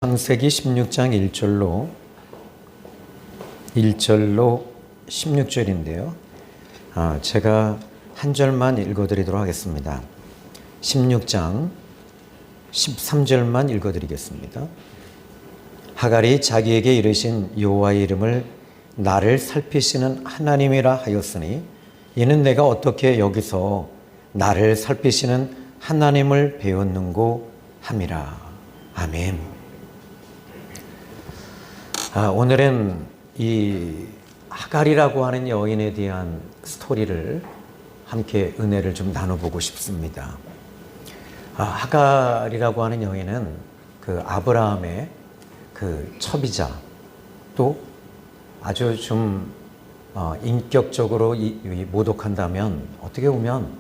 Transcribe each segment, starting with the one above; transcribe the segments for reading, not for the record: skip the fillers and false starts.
창세기 16장 1절로 16절인데요. 제가 한 절만 읽어드리도록 하겠습니다. 16장 13절만 읽어드리겠습니다. 하갈이 자기에게 이르신 여호와의 이름을 나를 살피시는 하나님이라 하였으니 이는 내가 어떻게 여기서 나를 살피시는 하나님을 배웠는고 함이라. 아멘. 오늘은 이 하갈이라고 하는 여인에 대한 스토리를 함께 은혜를 좀 나눠보고 싶습니다. 하갈이라고 하는 여인은 그 아브라함의 그 첩이자 또 아주 좀 인격적으로 모독한다면 어떻게 보면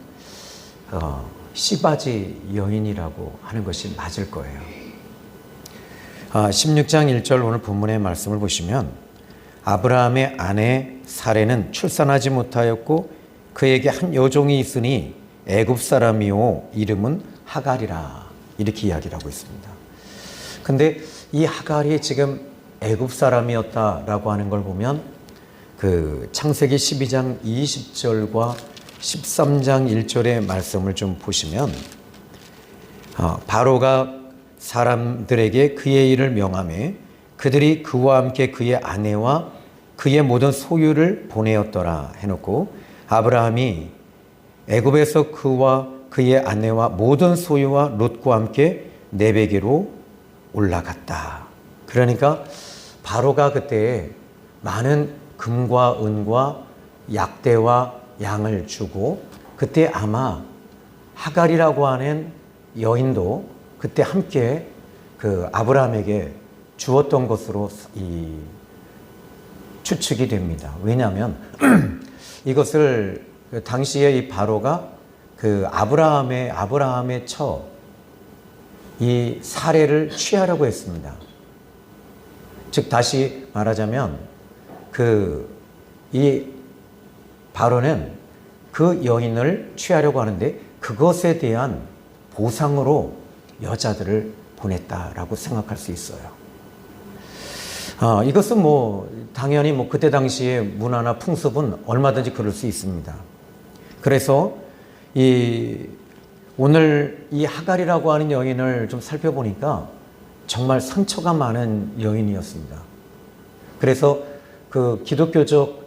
씨바지 여인이라고 하는 것이 맞을 거예요. 16장 1절 오늘 본문의 말씀을 보시면 아브라함의 아내 사레는 출산하지 못하였고 그에게 한 여종이 있으니 애굽 사람이요 이름은 하갈이라 이렇게 이야기를 하고 있습니다. 근데 이 하갈이 지금 애굽 사람이었다라고 하는 걸 보면 그 창세기 12장 20절과 13장 1절의 말씀을 좀 보시면 바로가 사람들에게 그의 일을 명하매 그들이 그와 함께 그의 아내와 그의 모든 소유를 보내었더라 해놓고 아브라함이 애굽에서 그와 그의 아내와 모든 소유와 롯과 함께 네베게로 올라갔다. 그러니까 바로가 그때 많은 금과 은과 약대와 양을 주고 그때 아마 하갈이라고 하는 여인도 그때 함께 그 아브라함에게 주었던 것으로 추측이 됩니다. 왜냐하면 이것을 당시에 이 바로가 그 아브라함의 처 이 사례를 취하려고 했습니다. 즉 다시 말하자면 이 바로는 그 여인을 취하려고 하는데 그것에 대한 보상으로 여자들을 보냈다라고 생각할 수 있어요. 이것은 당연히 그때 당시의 문화나 풍습은 얼마든지 그럴 수 있습니다. 그래서 오늘 이 하갈이라고 하는 여인을 좀 살펴보니까 정말 상처가 많은 여인이었습니다. 그래서 그 기독교적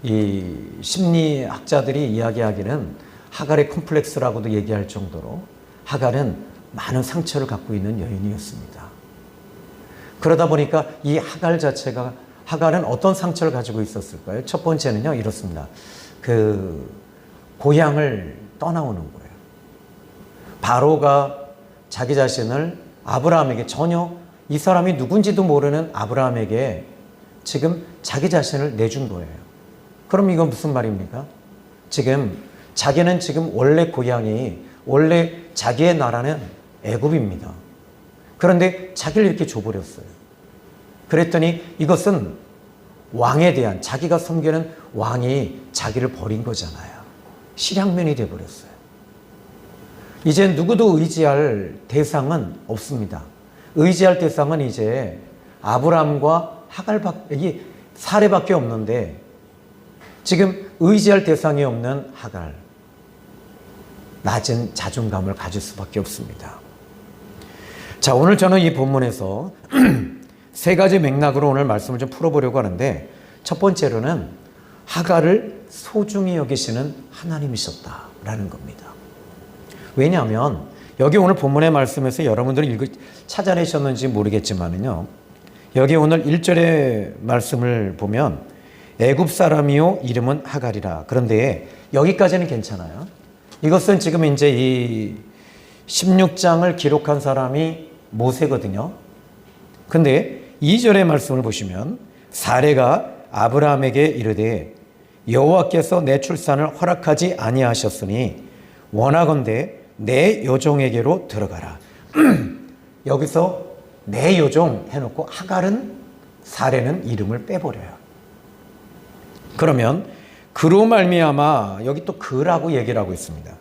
이 심리학자들이 이야기하기는 하갈의 컴플렉스라고도 얘기할 정도로 하갈은 많은 상처를 갖고 있는 여인이었습니다. 그러다 보니까 이 하갈은 어떤 상처를 가지고 있었을까요? 첫 번째는요, 이렇습니다. 그 고향을 떠나오는 거예요. 바로가 자기 자신을 아브라함에게 전혀 이 사람이 누군지도 모르는 아브라함에게 지금 자기 자신을 내준 거예요. 그럼 이건 무슨 말입니까? 자기는 원래 고향이 원래 자기의 나라는 애굽입니다. 그런데 자기를 이렇게 줘버렸어요. 그랬더니 이것은 왕에 대한 자기가 섬기는 왕이 자기를 버린 거잖아요. 실향면이 돼버렸어요. 이제 누구도 의지할 대상은 없습니다. 의지할 대상은 이제 아브라함과 하갈밖에 사례밖에 없는데 지금 의지할 대상이 없는 하갈. 낮은 자존감을 가질 수밖에 없습니다. 자, 오늘 저는 이 본문에서 세 가지 맥락으로 오늘 말씀을 좀 풀어보려고 하는데 첫 번째로는 하갈을 소중히 여기시는 하나님이셨다라는 겁니다. 왜냐하면 여기 오늘 본문의 말씀에서 여러분들이 찾아내셨는지 모르겠지만요. 여기 오늘 1절의 말씀을 보면 애굽 사람이요 이름은 하갈이라. 그런데 여기까지는 괜찮아요. 이것은 지금 이제 이 16장을 기록한 사람이 모세거든요. 근데 2절의 말씀을 보시면 사레가 아브라함에게 이르되 여호와께서 내 출산을 허락하지 아니하셨으니 원하건대 내 여종에게로 들어가라. 여기서 내 여종 해놓고 사레는 이름을 빼버려요. 그러면 그로 말미암아 여기 또 그라고 얘기를 하고 있습니다.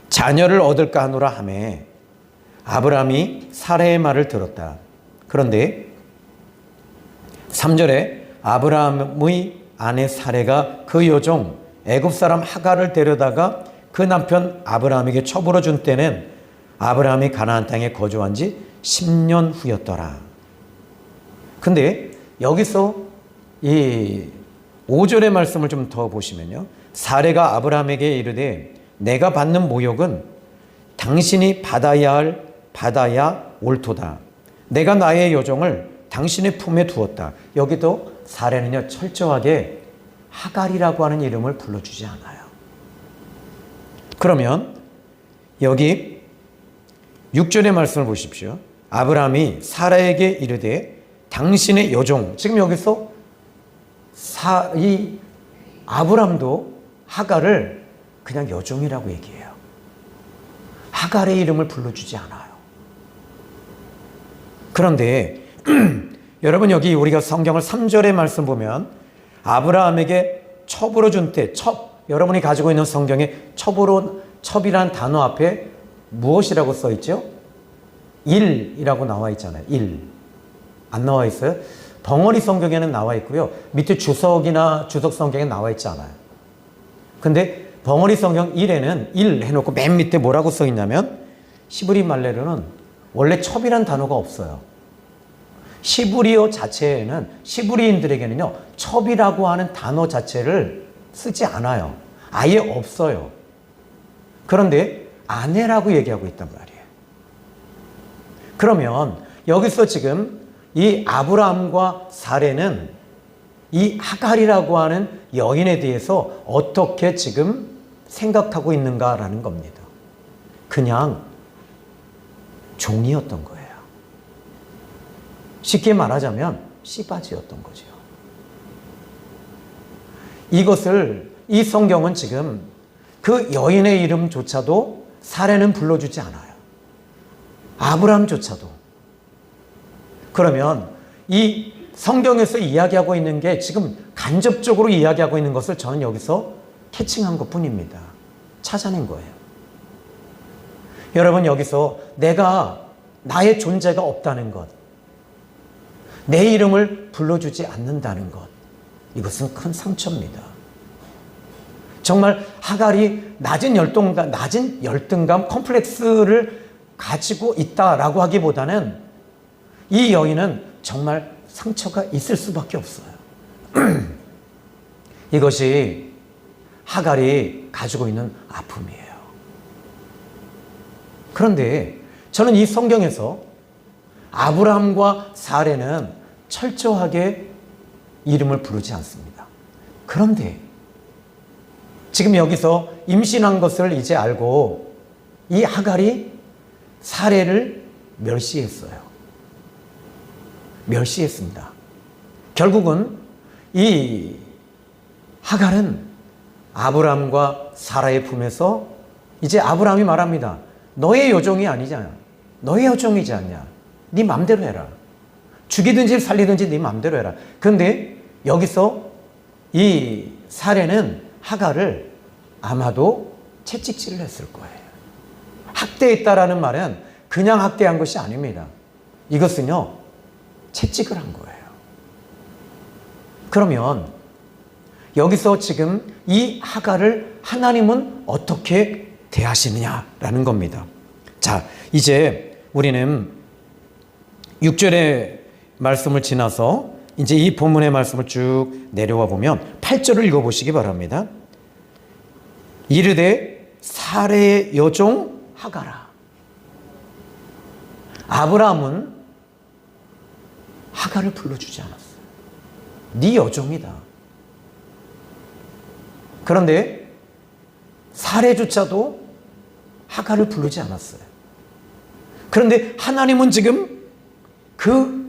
자녀를 얻을까 하노라 하매 아브라함이 사라의 말을 들었다. 그런데 3절에 아브라함의 아내 사라가 그 여종 애굽 사람 하갈을 데려다가 그 남편 아브라함에게 처부러 준 때는 아브라함이 가나안 땅에 거주한 지 10년 후였더라. 근데 여기서 이 5절의 말씀을 좀 더 보시면요. 사라가 아브라함에게 이르되 내가 받는 모욕은 당신이 받아야 옳도다. 내가 나의 여종을 당신의 품에 두었다. 여기도 사라는요 철저하게 하갈이라고 하는 이름을 불러주지 않아요. 그러면 여기 6절의 말씀을 보십시오. 아브라함이 사라에게 이르되 당신의 여종. 지금 여기서 이 아브라함도 하갈을 그냥 여종이라고 얘기해요. 하갈의 이름을 불러주지 않아요. 그런데 여러분 여기 우리가 성경을 3절의 말씀 보면 아브라함에게 첩으로 준 때, 여러분이 가지고 있는 성경에 첩이란 단어 앞에 무엇이라고 써 있죠? 일이라고 나와 있잖아요. 일. 안 나와 있어요? 덩어리 성경에는 나와 있고요. 밑에 주석이나 주석 성경에 나와 있지 않아요. 근데 덩어리 성경 1에는 1 해놓고 맨 밑에 뭐라고 써 있냐면 히브리 말레로는 원래 첩이란 단어가 없어요. 히브리어 자체에는 히브리인들에게는요 첩이라고 하는 단어 자체를 쓰지 않아요. 아예 없어요. 그런데 아내라고 얘기하고 있단 말이에요. 그러면 여기서 지금 이 아브라함과 사라는 이 하갈이라고 하는 여인에 대해서 어떻게 지금 생각하고 있는가라는 겁니다. 그냥 종이었던 거예요. 쉽게 말하자면 씨바지였던 거죠. 이 성경은 지금 그 여인의 이름조차도 사라는 불러주지 않아요. 아브라함조차도. 그러면 이 성경에서 이야기하고 있는 게 지금 간접적으로 이야기하고 있는 것을 저는 여기서 캐칭한 것 뿐입니다. 찾아낸 거예요. 여러분 여기서 나의 존재가 없다는 것, 내 이름을 불러주지 않는다는 것, 이것은 큰 상처입니다. 정말 하갈이 낮은 열등감, 컴플렉스를 가지고 있다라고 하기보다는 이 여인은 정말 상처가 있을 수밖에 없어요. 이것이 하갈이 가지고 있는 아픔이에요. 그런데 저는 이 성경에서 아브라함과 사라는 철저하게 이름을 부르지 않습니다. 그런데 지금 여기서 임신한 것을 이제 알고 이 하갈이 사라를 멸시했습니다. 결국은 이 하갈은 아브라함과 사라의 품에서 이제 아브라함이 말합니다. 너의 여종이 아니잖아. 너의 여종이지 않냐. 네 맘대로 해라. 죽이든지 살리든지 네 맘대로 해라. 그런데 여기서 이 사라는 하갈을 아마도 채찍질을 했을 거예요. 학대했다라는 말은 그냥 학대한 것이 아닙니다. 이것은요 채찍을 한 거예요. 그러면 여기서 지금 이 하갈을 하나님은 어떻게 대하시느냐라는 겁니다. 자, 이제 우리는 6절의 말씀을 지나서 이제 이 본문의 말씀을 쭉 내려와 보면 8절을 읽어보시기 바랍니다. 이르되 사라의 여종 하갈아. 아브라함은 하갈을 불러주지 않았어요. 네 여종이다. 그런데 사라조차도 하갈을 부르지 않았어요. 그런데 하나님은 지금 그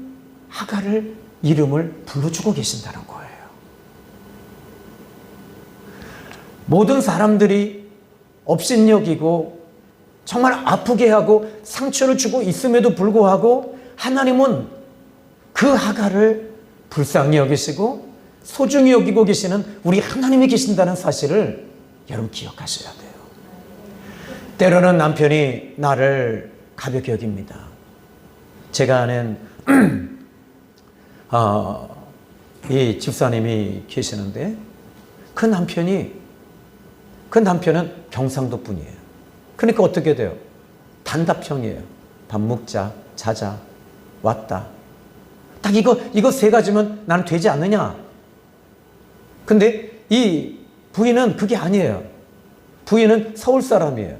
하갈을 이름을 불러주고 계신다는 거예요. 모든 사람들이 업신여기고 정말 아프게 하고 상처를 주고 있음에도 불구하고 하나님은 그 하갈을 불쌍히 여기시고 소중히 여기고 계시는 우리 하나님이 계신다는 사실을 여러분 기억하셔야 돼요. 때로는 남편이 나를 가볍게 여깁니다. 제가 아는 이 집사님이 계시는데 그 남편은 경상도 분이에요. 그러니까 어떻게 돼요? 단답형이에요. 밥 먹자, 자자, 왔다. 딱 이거 세 가지면 나는 되지 않느냐? 근데 이 부인은 그게 아니에요. 부인은 서울 사람이에요.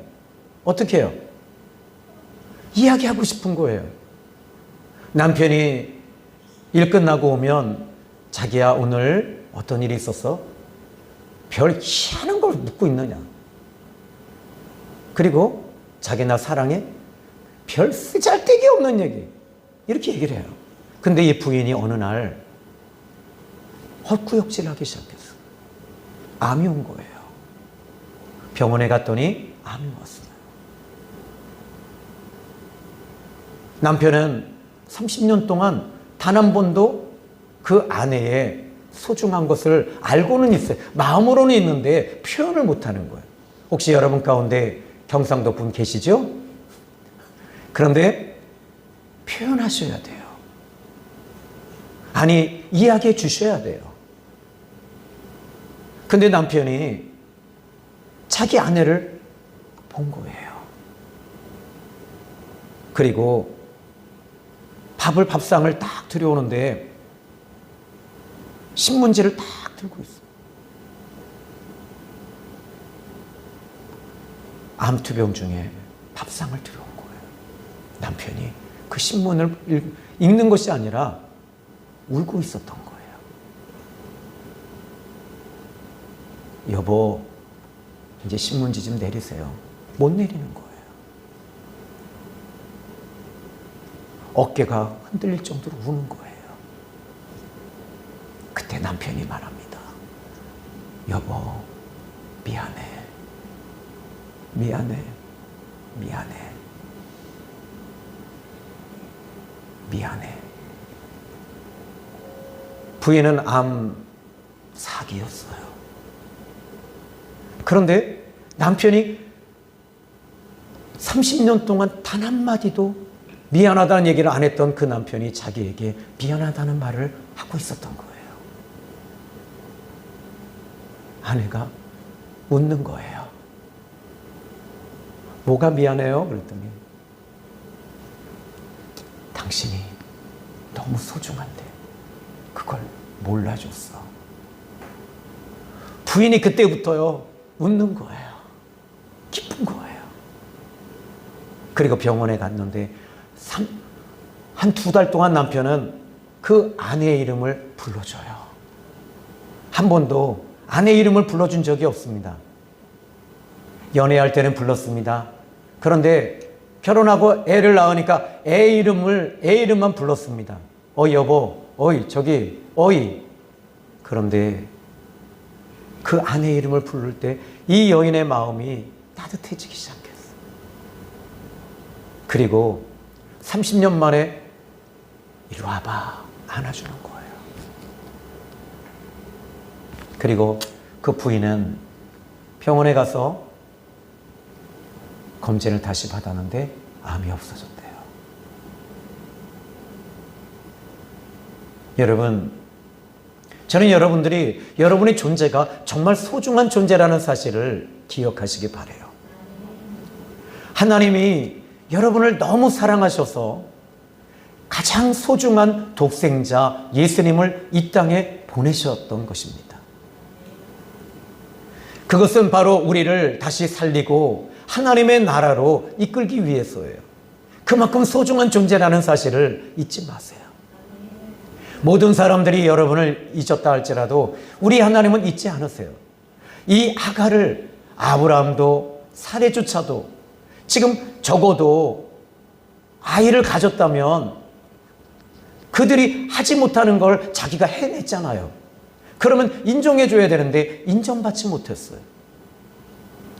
어떻게 해요? 이야기하고 싶은 거예요. 남편이 일 끝나고 오면 자기야 오늘 어떤 일이 있었어? 별 희한한 걸 묻고 있느냐? 그리고 자기 나 사랑해? 별 쓰잘데기 없는 얘기. 이렇게 얘기를 해요. 근데 이 부인이 어느 날 헛구역질 하기 시작했어. 암이 온 거예요. 병원에 갔더니 암이 왔어요. 남편은 30년 동안 단 한 번도 그 아내의 소중한 것을 알고는 있어요. 마음으로는 있는데 표현을 못하는 거예요. 혹시 여러분 가운데 경상도 분 계시죠? 그런데 표현하셔야 돼요. 아니, 이야기해 주셔야 돼요. 근데 남편이 자기 아내를 본 거예요. 그리고 밥상을 딱 들여오는데 신문지를 딱 들고 있어. 암투병 중에 밥상을 들여온 거예요. 남편이 그 신문을 읽는 것이 아니라 울고 있었던 거예요. 여보, 이제 신문지 좀 내리세요. 못 내리는 거예요. 어깨가 흔들릴 정도로 우는 거예요. 그때 남편이 말합니다. 여보, 미안해. 미안해. 미안해. 미안해. 부인은 암 사기였어요. 그런데 남편이 30년 동안 단 한마디도 미안하다는 얘기를 안 했던 그 남편이 자기에게 미안하다는 말을 하고 있었던 거예요. 아내가 웃는 거예요. 뭐가 미안해요? 그랬더니 당신이 너무 소중한데 그걸 몰라줬어. 부인이 그때부터요 웃는 거예요. 기쁜 거예요. 그리고 병원에 갔는데 한 2달 동안 남편은 그 아내의 이름을 불러줘요. 한 번도 아내 이름을 불러준 적이 없습니다. 연애할 때는 불렀습니다. 그런데 결혼하고 애를 낳으니까 애 이름만 불렀습니다. 여보, 어이, 저기, 어이. 그런데 그 아내 이름을 부를 때 이 여인의 마음이 따뜻해지기 시작했어요. 그리고 30년 만에 이리 와봐 안아주는 거예요. 그리고 그 부인은 병원에 가서 검진을 다시 받았는데 암이 없어졌대요. 여러분, 저는 여러분들이 여러분의 존재가 정말 소중한 존재라는 사실을 기억하시기 바라요. 하나님이 여러분을 너무 사랑하셔서 가장 소중한 독생자 예수님을 이 땅에 보내셨던 것입니다. 그것은 바로 우리를 다시 살리고 하나님의 나라로 이끌기 위해서예요. 그만큼 소중한 존재라는 사실을 잊지 마세요. 모든 사람들이 여러분을 잊었다 할지라도 우리 하나님은 잊지 않으세요. 이 아가를 아브라함도 사례조차도 지금 적어도 아이를 가졌다면 그들이 하지 못하는 걸 자기가 해냈잖아요. 그러면 인정해줘야 되는데 인정받지 못했어요.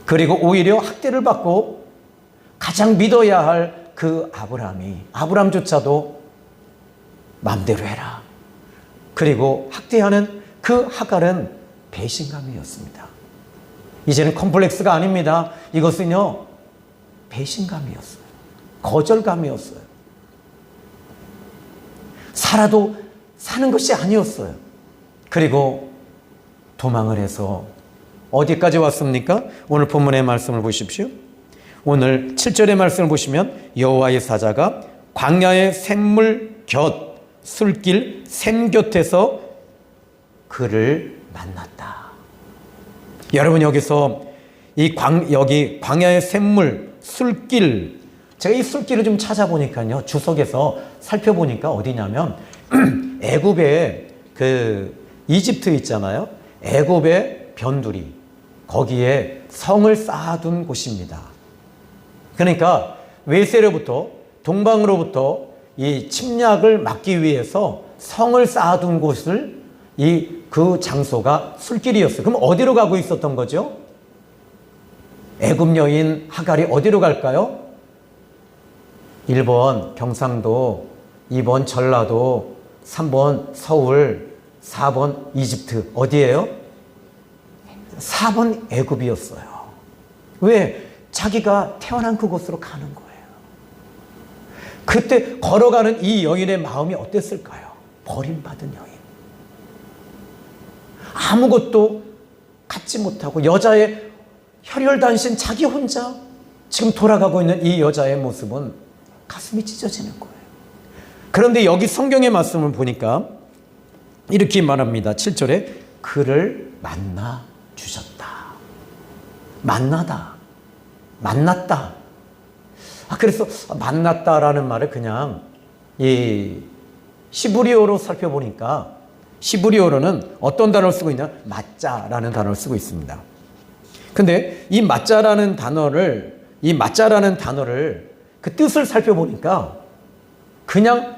그리고 오히려 학대를 받고 가장 믿어야 할 그 아브라함조차도 마음대로 해라. 그리고 학대하는 그 하갈은 배신감이었습니다. 이제는 컴플렉스가 아닙니다. 이것은요 배신감이었어요. 거절감이었어요. 살아도 사는 것이 아니었어요. 그리고 도망을 해서 어디까지 왔습니까? 오늘 본문의 말씀을 보십시오. 오늘 7절의 말씀을 보시면 여호와의 사자가 광야의 샘물 곁 술길 샘 곁에서 그를 만났다. 여러분, 여기서 여기 광야의 샘물 술길, 제가 이 술길을 좀 찾아보니까요, 주석에서 살펴보니까 어디냐면 애굽의 이집트 있잖아요. 애굽의 변두리, 거기에 성을 쌓아둔 곳입니다. 그러니까 외세로부터 동방으로부터 이 침략을 막기 위해서 성을 쌓아둔 곳을 그 장소가 술길이었어요. 그럼 어디로 가고 있었던 거죠? 애굽 여인 하갈이 어디로 갈까요? 1번 경상도, 2번 전라도, 3번 서울, 4번 이집트. 어디예요? 4번 애굽이었어요. 왜? 자기가 태어난 그곳으로 가는 거예요. 그때 걸어가는 이 여인의 마음이 어땠을까요? 버림받은 여인. 아무것도 갖지 못하고 여자의 혈혈단신 자기 혼자 지금 돌아가고 있는 이 여자의 모습은 가슴이 찢어지는 거예요. 그런데 여기 성경의 말씀을 보니까 이렇게 말합니다. 7절에 그를 만나 주셨다. 만났다. 그래서 만났다라는 말을 그냥 이 시브리어로 살펴보니까 시브리어로는 어떤 단어를 쓰고 있냐? 맞자라는 단어를 쓰고 있습니다. 근데 이 맞자라는 단어를 그 뜻을 살펴보니까 그냥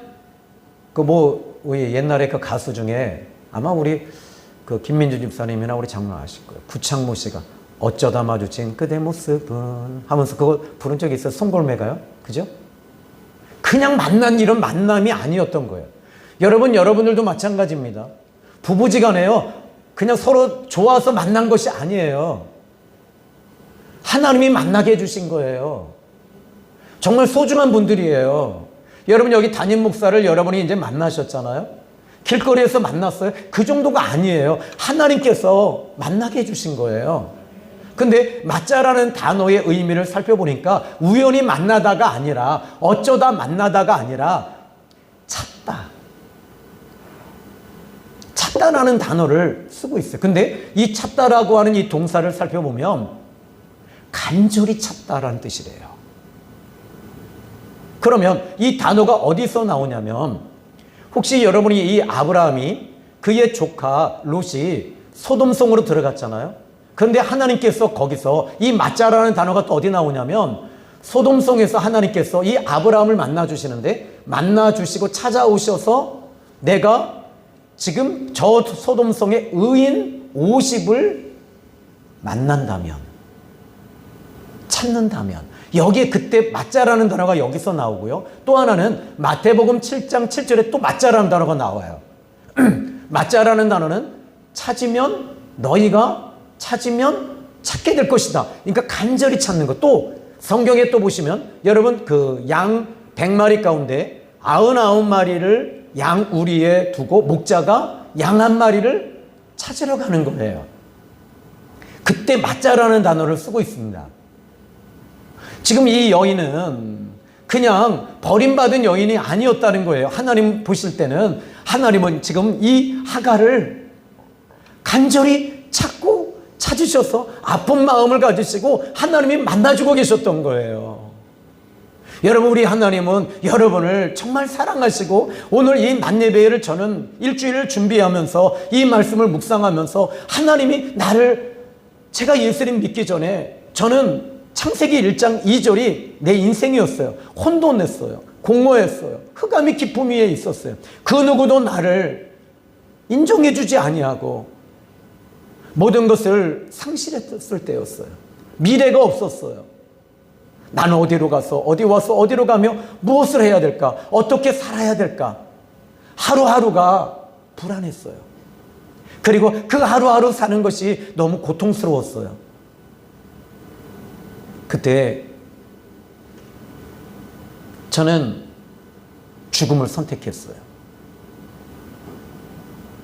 우리 옛날에 그 가수 중에 아마 우리 그 김민주 집사님이나 우리 장로 아실 거예요. 구창모 씨가 어쩌다 마주친 그대 모습은 하면서 그거 부른 적이 있어요. 송골매가요. 그죠? 그냥 만난 이런 만남이 아니었던 거예요. 여러분들도 마찬가지입니다. 부부지간에요. 그냥 서로 좋아서 만난 것이 아니에요. 하나님이 만나게 해주신 거예요. 정말 소중한 분들이에요. 여러분, 여기 담임 목사를 여러분이 이제 만나셨잖아요. 길거리에서 만났어요. 그 정도가 아니에요. 하나님께서 만나게 해주신 거예요. 근데 맞자라는 단어의 의미를 살펴보니까 우연히 만나다가 아니라 어쩌다 만나다가 아니라 찾다라는 단어를 쓰고 있어요. 근데 이 찾다라고 하는 이 동사를 살펴보면 간절히 찾다라는 뜻이래요. 그러면 이 단어가 어디서 나오냐면 혹시 여러분이 이 아브라함이 그의 조카 롯이 소돔성으로 들어갔잖아요. 그런데 하나님께서 거기서 이 맞자라는 단어가 또 어디 나오냐면 소돔성에서 하나님께서 이 아브라함을 만나주시는데 만나주시고 찾아오셔서 내가 지금 저 소돔성의 의인 50을 만난다면, 찾는다면, 여기에 그때 맞자라는 단어가 여기서 나오고요. 또 하나는 마태복음 7장 7절에 또 맞자라는 단어가 나와요. 맞자라는 단어는 너희가 찾으면 찾게 될 것이다. 그러니까 간절히 찾는 것. 또 성경에 또 보시면 여러분 그 양 100마리 가운데 99마리를 양 우리에 두고 목자가 양 한 마리를 찾으러 가는 거예요. 그때 맞자라는 단어를 쓰고 있습니다. 지금 이 여인은 그냥 버림받은 여인이 아니었다는 거예요. 하나님 보실 때는 하나님은 지금 이 하갈을 간절히 찾으셔서 아픈 마음을 가지시고 하나님이 만나주고 계셨던 거예요. 여러분, 우리 하나님은 여러분을 정말 사랑하시고 오늘 이 만예배를 저는 일주일을 준비하면서 이 말씀을 묵상하면서 하나님이 제가 예수님 믿기 전에 저는 창세기 1장 2절이 내 인생이었어요. 혼돈했어요. 공허했어요. 흑암이 깊음 위에 있었어요. 그 누구도 나를 인정해주지 아니하고 모든 것을 상실했을 때였어요. 미래가 없었어요. 나는 어디로 가서 어디 와서 어디로 가며 무엇을 해야 될까? 어떻게 살아야 될까? 하루하루가 불안했어요. 그리고 그 하루하루 사는 것이 너무 고통스러웠어요. 그때 저는 죽음을 선택했어요.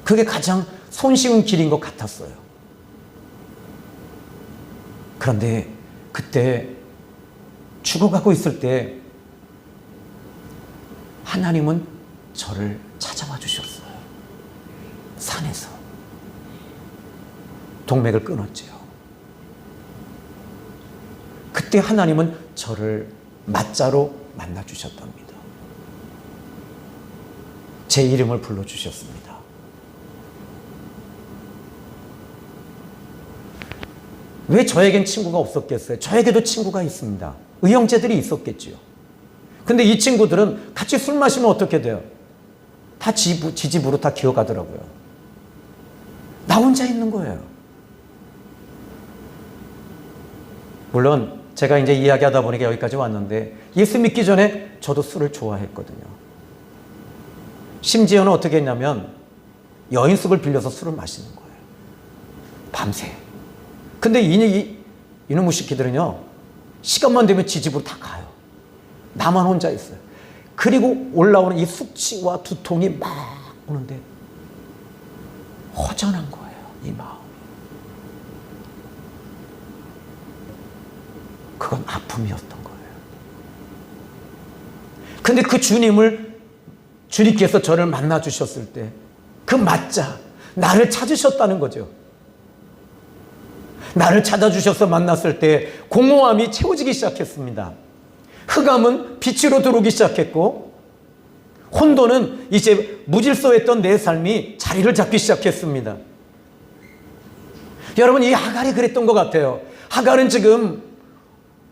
그게 가장 손쉬운 길인 것 같았어요. 그런데 그때 죽어가고 있을 때 하나님은 저를 찾아와 주셨어요. 산에서 동맥을 끊었지요. 그때 하나님은 저를 맞자로 만나 주셨답니다. 제 이름을 불러주셨습니다. 왜 저에겐 친구가 없었겠어요? 저에게도 친구가 있습니다. 의형제들이 있었겠지요. 근데 이 친구들은 같이 술 마시면 어떻게 돼요? 다 지집으로 다 기어가더라고요. 나 혼자 있는 거예요. 물론 제가 이제 이야기하다 보니까 여기까지 왔는데 예수 믿기 전에 저도 술을 좋아했거든요. 심지어는 어떻게 했냐면 여인숙을 빌려서 술을 마시는 거예요. 밤새. 근데 이놈의 새끼들은요, 시간만 되면 지집으로 다 가요. 나만 혼자 있어요. 그리고 올라오는 이 숙취와 두통이 막 오는데 허전한 거예요, 이 마음이. 그건 아픔이었던 거예요. 근데 그 주님께서 저를 만나 주셨을 때 그 맞자 나를 찾으셨다는 거죠. 나를 찾아주셔서 만났을 때 공허함이 채워지기 시작했습니다. 흑암은 빛으로 들어오기 시작했고 혼돈은 이제 무질서했던 내 삶이 자리를 잡기 시작했습니다. 여러분, 이 하갈이 그랬던 것 같아요. 하갈은 지금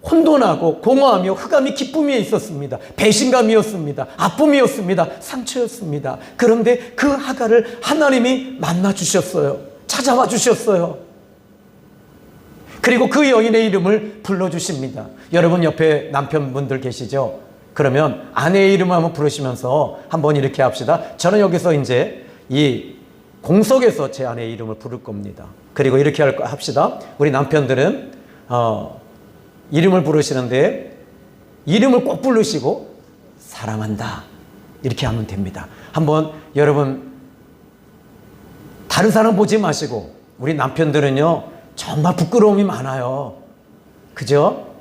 혼돈하고 공허하며 흑암이 기쁨이 있었습니다. 배신감이었습니다. 아픔이었습니다. 상처였습니다. 그런데 그 하갈을 하나님이 만나 주셨어요. 찾아와 주셨어요. 그리고 그 여인의 이름을 불러주십니다. 여러분 옆에 남편분들 계시죠? 그러면 아내의 이름을 한번 부르시면서 한번 이렇게 합시다. 저는 여기서 이제 이 공석에서 제 아내의 이름을 부를 겁니다. 그리고 이렇게 합시다. 우리 남편들은 이름을 부르시는데 이름을 꼭 부르시고 사랑한다 이렇게 하면 됩니다. 한번 여러분 다른 사람 보지 마시고, 우리 남편들은요 정말 부끄러움이 많아요. 그죠?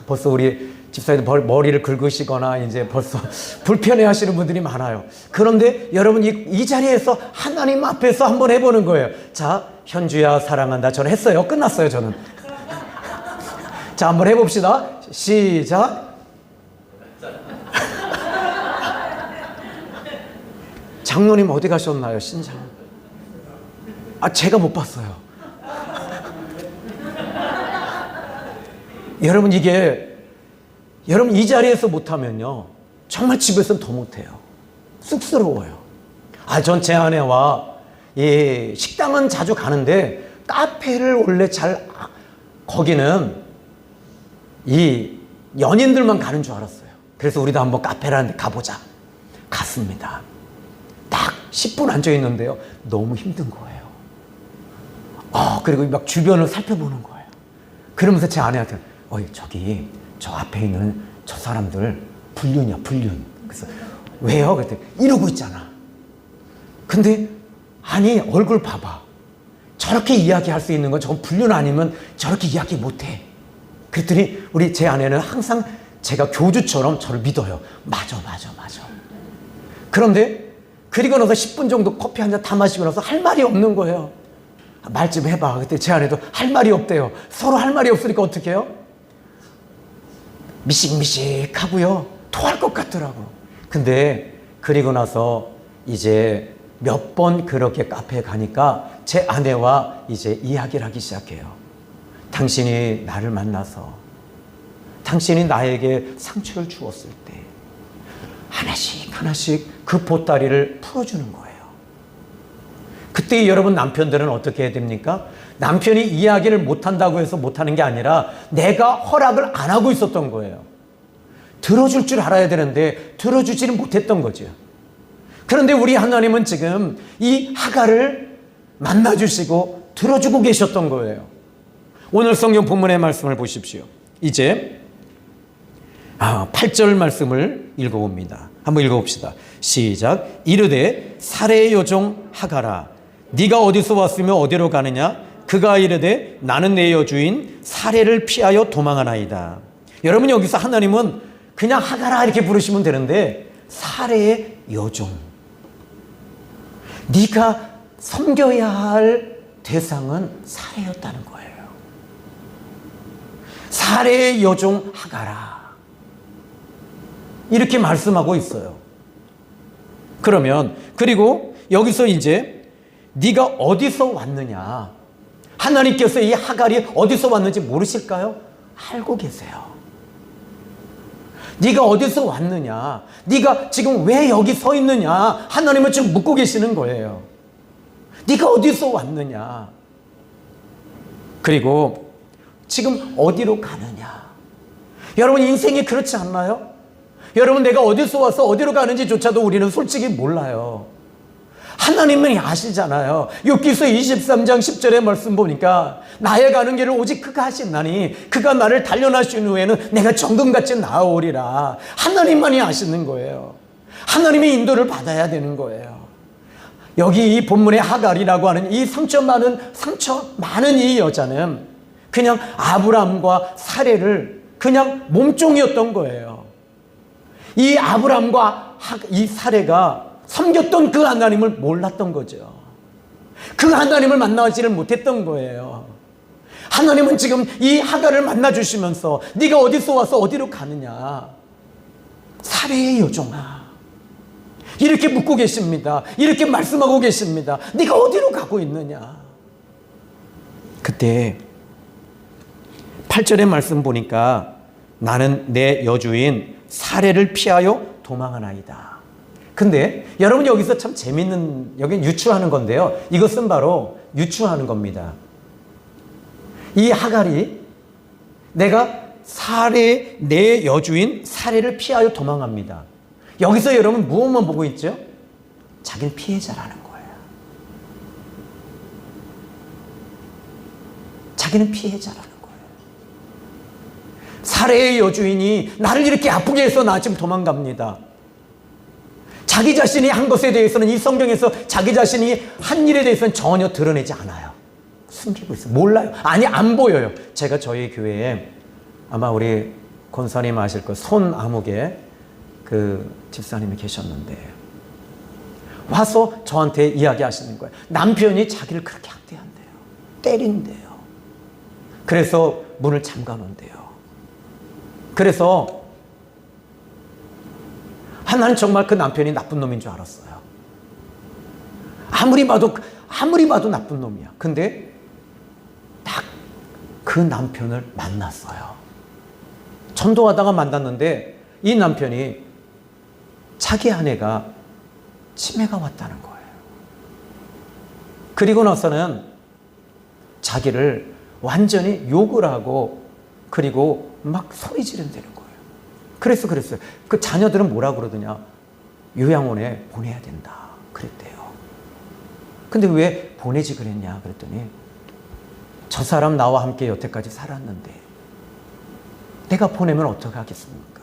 벌써 우리 집사님들 머리를 긁으시거나 이제 벌써 불편해 하시는 분들이 많아요. 그런데 여러분 이 자리에서 하나님 앞에서 한번 해보는 거예요. 자, 현주야 사랑한다. 저는 했어요. 끝났어요, 저는. 자, 한번 해봅시다. 시작. 장로님 어디 가셨나요? 신장. 제가 못 봤어요. 여러분 여러분 이 자리에서 못하면요 정말 집에서는 더 못해요. 쑥스러워요. 전 제 아내와 식당은 자주 가는데 카페를 원래 거기는 이 연인들만 가는 줄 알았어요. 그래서 우리도 한번 카페라는 데 가보자. 갔습니다. 딱 10분 앉아있는데요 너무 힘든 거예요. 그리고 막 주변을 살펴보는 거예요. 그러면서 제 아내한테 저기 저 앞에 있는 저 사람들 불륜이야, 불륜. 그래서 왜요? 그랬더니 이러고 있잖아. 근데 아니 얼굴 봐봐. 저렇게 이야기할 수 있는 건 저건 불륜 아니면 저렇게 이야기 못해. 그랬더니 제 아내는 항상 제가 교주처럼 저를 믿어요. 맞아. 그런데 그리고 나서 10분 정도 커피 한 잔 다 마시고 나서 할 말이 없는 거예요. 말 좀 해봐. 그때 제 아내도 할 말이 없대요. 서로 할 말이 없으니까 어떻게 해요? 미식미식하고요. 토할 것 같더라고. 근데 그리고 나서 이제 몇 번 그렇게 카페에 가니까 제 아내와 이제 이야기를 하기 시작해요. 당신이 나를 만나서 당신이 나에게 상처를 주었을 때 하나씩 그 보따리를 풀어주는 거예요. 그때 여러분 남편들은 어떻게 해야 됩니까? 남편이 이야기를 못한다고 해서 못하는 게 아니라 내가 허락을 안 하고 있었던 거예요. 들어줄 줄 알아야 되는데 들어주지는 못했던 거죠. 그런데 우리 하나님은 지금 이 하갈을 만나주시고 들어주고 계셨던 거예요. 오늘 성경 본문의 말씀을 보십시오. 이제 8절 말씀을 읽어봅니다. 한번 읽어봅시다. 시작. 이르되 사레의 여종 하가라, 네가 어디서 왔으며 어디로 가느냐? 그가 이르되 나는 내 여주인 사레를 피하여 도망하나이다. 여러분, 여기서 하나님은 그냥 하가라 이렇게 부르시면 되는데 사레의 여종, 네가 섬겨야 할 대상은 사레였다는 거예요. 사레의 여종 하가라, 이렇게 말씀하고 있어요. 그러면 그리고 여기서 이제 네가 어디서 왔느냐, 하나님께서 이 하갈이 어디서 왔는지 모르실까요? 알고 계세요. 네가 어디서 왔느냐, 네가 지금 왜 여기 서 있느냐, 하나님은 지금 묻고 계시는 거예요. 네가 어디서 왔느냐, 그리고 지금 어디로 가느냐. 여러분, 인생이 그렇지 않나요? 여러분, 내가 어디서 와서 어디로 가는지조차도 우리는 솔직히 몰라요. 하나님은 아시잖아요. 욥기서 23장 10절의 말씀 보니까 나의 가는 길을 오직 그가 하시나니 그가 나를 단련하신 후에는 내가 정금같이 나아오리라. 하나님만이 아시는 거예요. 하나님의 인도를 받아야 되는 거예요. 여기 이 본문의 하갈이라고 하는 이 상처 많은 이 여자는 그냥 아브람과 사레를 그냥 몸종이었던 거예요. 이 아브람과 이 사레가 섬겼던 그 하나님을 몰랐던 거죠. 그 하나님을 만나지를 못했던 거예요. 하나님은 지금 이 하갈을 만나주시면서 네가 어디서 와서 어디로 가느냐, 사레의 여종아, 이렇게 묻고 계십니다. 이렇게 말씀하고 계십니다. 네가 어디로 가고 있느냐. 그때 8절의 말씀 보니까 나는 내 여주인 사레를 피하여 도망하나이다. 근데 여러분, 여기서 참 재밌는, 여긴 유추하는 건데요, 이것은 바로 유추하는 겁니다. 이 하갈이 내가 내 여주인 사레를 피하여 도망합니다. 여기서 여러분 무엇만 보고 있죠? 자기는 피해자라는 거예요. 자기는 피해자라는 거예요. 사레의 여주인이 나를 이렇게 아프게 해서 나 지금 도망갑니다. 자기 자신이 한 것에 대해서는 이 성경에서 자기 자신이 한 일에 대해서는 전혀 드러내지 않아요. 숨기고 있어요. 몰라요. 아니, 안 보여요. 제가 저희 교회에 아마 우리 권사님 아실 거 손아무개 그 집사님이 계셨는데 와서 저한테 이야기하시는 거예요. 남편이 자기를 그렇게 학대한대요. 때린대요. 그래서 문을 잠가놓은대요. 그래서 나는 정말 그 남편이 나쁜 놈인 줄 알았어요. 아무리 봐도 나쁜 놈이야. 근데 딱 그 남편을 만났어요. 전도하다가 만났는데 이 남편이 자기 아내가 치매가 왔다는 거예요. 그리고 나서는 자기를 완전히 욕을 하고 그리고 막 소리 지른다는 거예요. 그래서 그랬어요. 그 자녀들은 뭐라 그러더냐, 요양원에 보내야 된다 그랬대요. 근데 왜 보내지 그랬냐 그랬더니 저 사람 나와 함께 여태까지 살았는데 내가 보내면 어떻게 하겠습니까?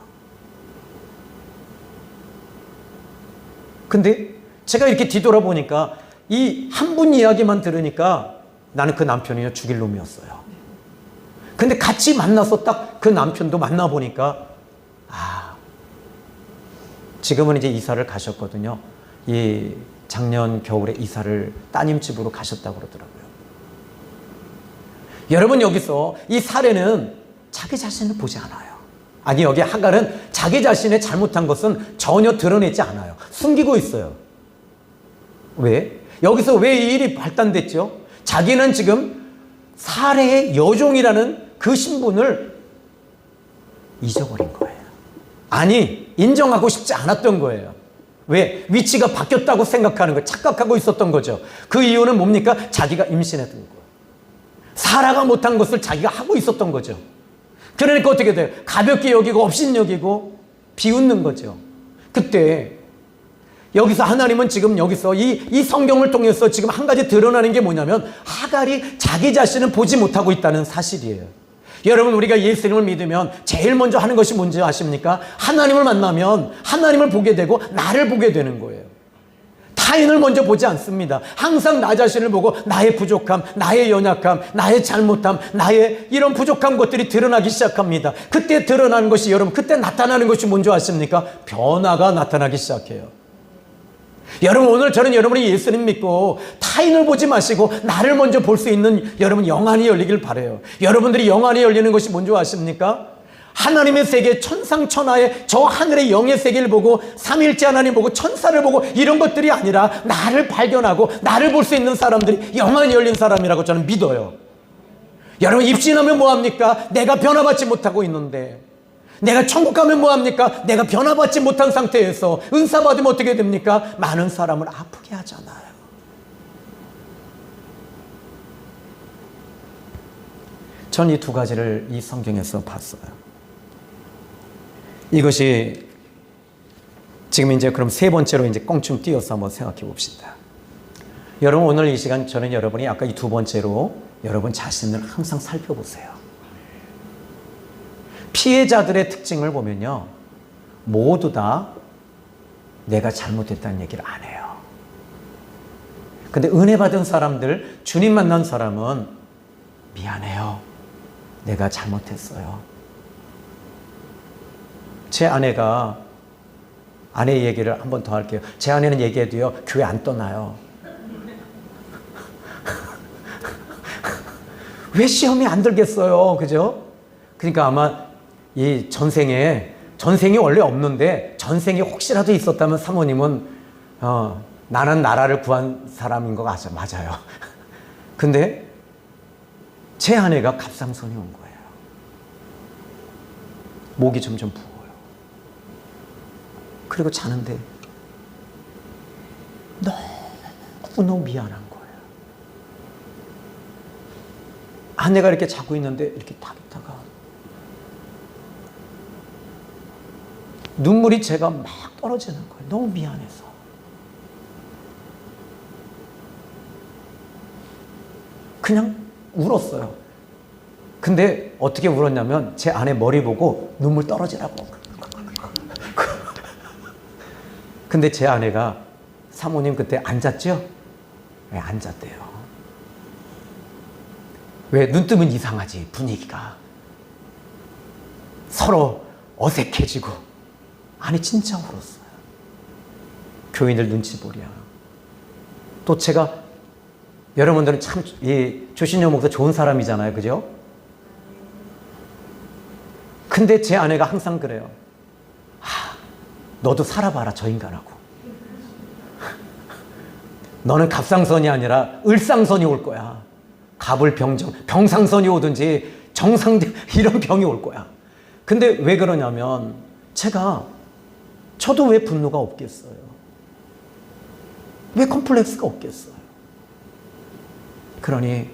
근데 제가 이렇게 뒤돌아보니까 이 한 분 이야기만 들으니까 나는 그 남편이 죽일 놈이었어요. 근데 같이 만나서 딱 그 남편도 만나보니까 지금은 이제 이사를 가셨거든요. 이 작년 겨울에 이사를 따님 집으로 가셨다고 그러더라고요. 여러분, 여기서 이 사례는 자기 자신을 보지 않아요. 아니, 여기 하갈은 자기 자신의 잘못한 것은 전혀 드러내지 않아요. 숨기고 있어요. 왜? 여기서 왜 이 일이 발단됐죠? 자기는 지금 사례의 여종이라는 그 신분을 잊어버린 거예요. 아니, 인정하고 싶지 않았던 거예요. 왜? 위치가 바뀌었다고 생각하는 거예요. 착각하고 있었던 거죠. 그 이유는 뭡니까? 자기가 임신했던 거예요. 사라가 못한 것을 자기가 하고 있었던 거죠. 그러니까 어떻게 돼요? 가볍게 여기고 업신여기고 비웃는 거죠. 그때 여기서 하나님은 지금 여기서 이 성경을 통해서 지금 한 가지 드러나는 게 뭐냐면 하갈이 자기 자신을 보지 못하고 있다는 사실이에요. 여러분, 우리가 예수님을 믿으면 제일 먼저 하는 것이 뭔지 아십니까? 하나님을 만나면 하나님을 보게 되고 나를 보게 되는 거예요. 타인을 먼저 보지 않습니다. 항상 나 자신을 보고 나의 부족함, 나의 연약함, 나의 잘못함, 나의 이런 부족한 것들이 드러나기 시작합니다. 그때 드러나는 것이, 여러분, 그때 나타나는 것이 뭔지 아십니까? 변화가 나타나기 시작해요. 여러분, 오늘 저는 여러분이 예수님 믿고 타인을 보지 마시고 나를 먼저 볼 수 있는 여러분 영안이 열리길 바라요. 여러분들이 영안이 열리는 것이 뭔지 아십니까? 하나님의 세계, 천상천하의 저 하늘의 영의 세계를 보고 삼일째 하나님 보고 천사를 보고 이런 것들이 아니라 나를 발견하고 나를 볼 수 있는 사람들이 영안이 열린 사람이라고 저는 믿어요. 여러분, 입신하면 뭐합니까? 내가 변화받지 못하고 있는데, 내가 천국 가면 뭐합니까? 내가 변화받지 못한 상태에서 은사 받으면 어떻게 됩니까? 많은 사람을 아프게 하잖아요. 전 이 두 가지를 이 성경에서 봤어요. 이것이 지금 이제 그럼 세 번째로 이제 껑충 띄어서 한번 생각해 봅시다. 여러분, 오늘 이 시간 저는 여러분이 아까 이 두 번째로 여러분 자신을 항상 살펴보세요. 피해자들의 특징을 보면요, 모두 다 내가 잘못했다는 얘기를 안 해요. 근데 은혜 받은 사람들, 주님 만난 사람은 미안해요. 내가 잘못했어요. 제 아내가, 아내 얘기를 한 번 더 할게요. 제 아내는 얘기해도요, 교회 안 떠나요. 왜 시험이 안 들겠어요? 그죠? 그러니까 아마 이 전생이 원래 없는데 전생이 혹시라도 있었다면 사모님은 나는 나라를 구한 사람인 거 맞아요. 근데 제 아내가 갑상선이 온 거예요. 목이 점점 부어요. 그리고 자는데 너무 미안한 거예요. 아내가 이렇게 자고 있는데 이렇게 딱 있다가 눈물이 제가 막 떨어지는 거예요. 너무 미안해서. 그냥 울었어요. 근데 어떻게 울었냐면 제 아내 머리 보고 눈물 떨어지라고. 근데 제 아내가, 사모님 그때 앉았죠? 네, 앉았대요. 왜? 눈 뜨면 이상하지, 분위기가. 서로 어색해지고. 아니, 진짜 울었어요. 교인들 눈치 보랴. 또 제가, 여러분들은 참, 이 조신영 목사 좋은 사람이잖아요. 그죠? 근데 제 아내가 항상 그래요. 너도 살아봐라, 저 인간하고. 너는 갑상선이 아니라 을상선이 올 거야. 병상선이 오든지 이런 병이 올 거야. 근데 왜 그러냐면 저도 왜 분노가 없겠어요? 왜 컴플렉스가 없겠어요? 그러니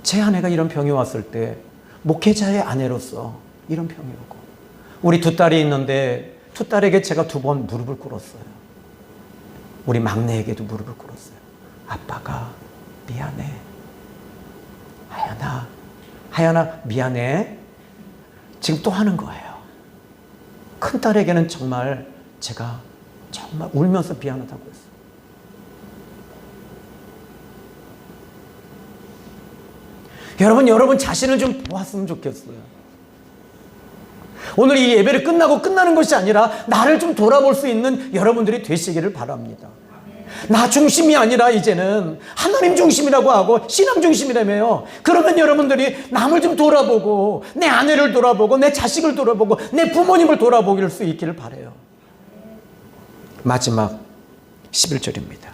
제 아내가 이런 병이 왔을 때 목회자의 아내로서 이런 병이 오고, 우리 두 딸이 있는데 두 딸에게 제가 2번 무릎을 꿇었어요. 우리 막내에게도 무릎을 꿇었어요. 아빠가 미안해. 하연아 미안해. 지금 또 하는 거예요. 큰 딸에게는 제가 정말 울면서 미안하다고 했어요. 여러분 자신을 좀 보았으면 좋겠어요. 오늘 이 예배를 끝나는 것이 아니라 나를 좀 돌아볼 수 있는 여러분들이 되시기를 바랍니다. 나 중심이 아니라 이제는 하나님 중심이라고 하고 신앙 중심이라며요. 그러면 여러분들이 남을 좀 돌아보고, 내 아내를 돌아보고, 내 자식을 돌아보고, 내 부모님을 돌아보길 수 있기를 바라요. 마지막 11절입니다.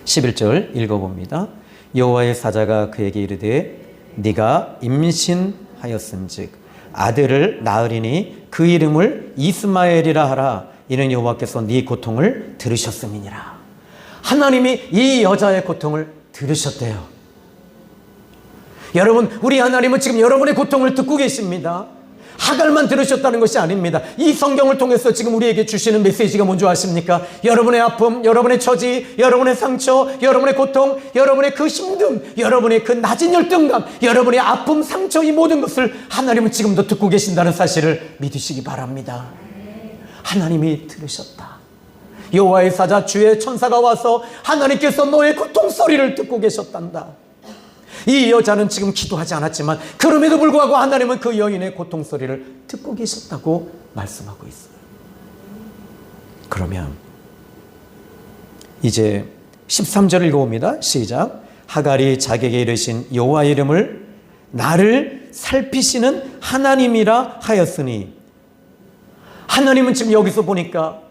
11절 읽어봅니다. 여호와의 사자가 그에게 이르되 네가 임신하였은즉 아들을 낳으리니 그 이름을 이스마엘이라 하라. 이는 여호와께서 네 고통을 들으셨음이니라. 하나님이 이 여자의 고통을 들으셨대요. 여러분, 우리 하나님은 지금 여러분의 고통을 듣고 계십니다. 하갈만 들으셨다는 것이 아닙니다. 이 성경을 통해서 지금 우리에게 주시는 메시지가 뭔지 아십니까? 여러분의 아픔, 여러분의 처지, 여러분의 상처, 여러분의 고통, 여러분의 그 힘듦, 여러분의 그 낮은 열등감, 여러분의 아픔, 상처, 이 모든 것을 하나님은 지금도 듣고 계신다는 사실을 믿으시기 바랍니다. 하나님이 들으셨다. 여호와의 사자 주의 천사가 와서 하나님께서 너의 고통 소리를 듣고 계셨단다. 이 여자는 지금 기도하지 않았지만 그럼에도 불구하고 하나님은 그 여인의 고통 소리를 듣고 계셨다고 말씀하고 있어요. 그러면 이제 13절 읽어봅니다. 시작. 하갈이 자기에게 이르신 여호와의 이름을 나를 살피시는 하나님이라 하였으니, 하나님은 지금 여기서 보니까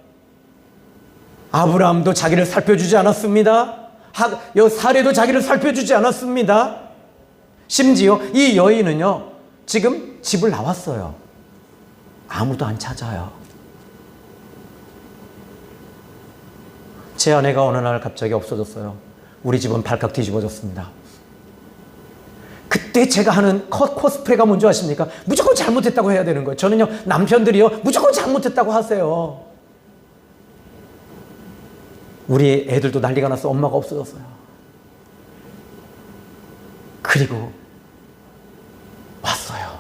아브라함도 자기를 살펴주지 않았습니다. 사례도 자기를 살펴주지 않았습니다. 심지어 이 여인은요, 지금 집을 나왔어요. 아무도 안 찾아요. 제 아내가 어느 날 갑자기 없어졌어요. 우리 집은 발칵 뒤집어졌습니다. 그때 제가 하는 코스프레가 뭔지 아십니까? 무조건 잘못했다고 해야 되는 거예요. 저는요, 남편들이요, 무조건 잘못했다고 하세요. 우리 애들도 난리가 나서 엄마가 없어졌어요. 그리고 왔어요.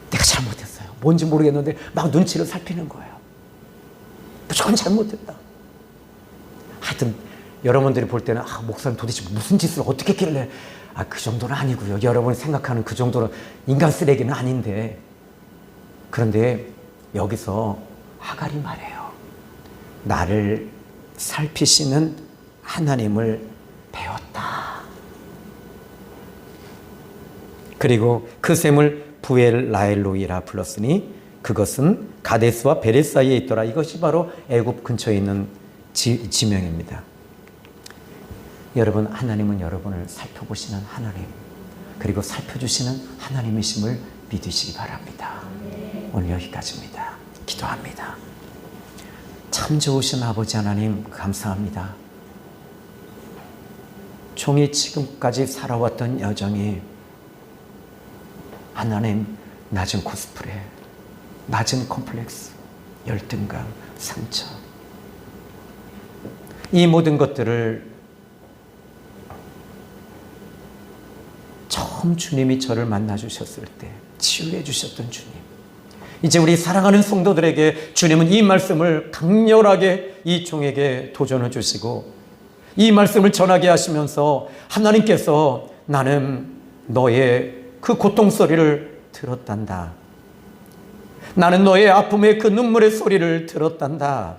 내가 잘못했어요. 뭔지 모르겠는데 막 눈치를 살피는 거예요. 무조건 잘못했다. 하여튼 여러분들이 볼 때는 목사님 도대체 무슨 짓을 어떻게 했길래, 그 정도는 아니고요. 여러분이 생각하는 그 정도는 인간 쓰레기는 아닌데, 그런데 여기서 하갈이 말해요. 나를 살피시는 하나님을 배웠다. 그리고 그 샘을 부엘 라헬로이라 불렀으니 그것은 가데스와 베레 사이에 있더라. 이것이 바로 애굽 근처에 있는 지명입니다. 여러분, 하나님은 여러분을 살펴보시는 하나님, 그리고 살펴주시는 하나님이심을 믿으시기 바랍니다. 오늘 여기까지입니다. 기도합니다. 참 좋으신 아버지 하나님, 감사합니다. 종이 지금까지 살아왔던 여정이 하나님, 낮은 코스프레, 낮은 컴플렉스, 열등감, 상처, 이 모든 것들을 처음 주님이 저를 만나 주셨을 때 치유해 주셨던 주님, 이제 우리 사랑하는 성도들에게 주님은 이 말씀을 강렬하게 이 종에게 도전해 주시고 이 말씀을 전하게 하시면서 하나님께서 나는 너의 그 고통 소리를 들었단다. 나는 너의 아픔의 그 눈물의 소리를 들었단다.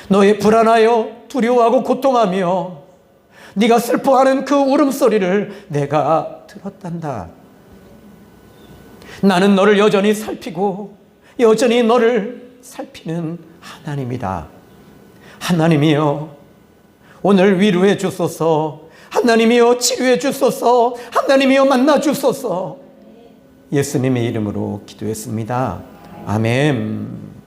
너의 불안하여 두려워하고 고통하며 네가 슬퍼하는 그 울음소리를 내가 들었단다. 나는 너를 여전히 살피고 여전히 너를 살피는 하나님이다. 하나님이여, 오늘 위로해 주소서. 하나님이여, 치료해 주소서. 하나님이여, 만나 주소서. 예수님의 이름으로 기도했습니다. 아멘.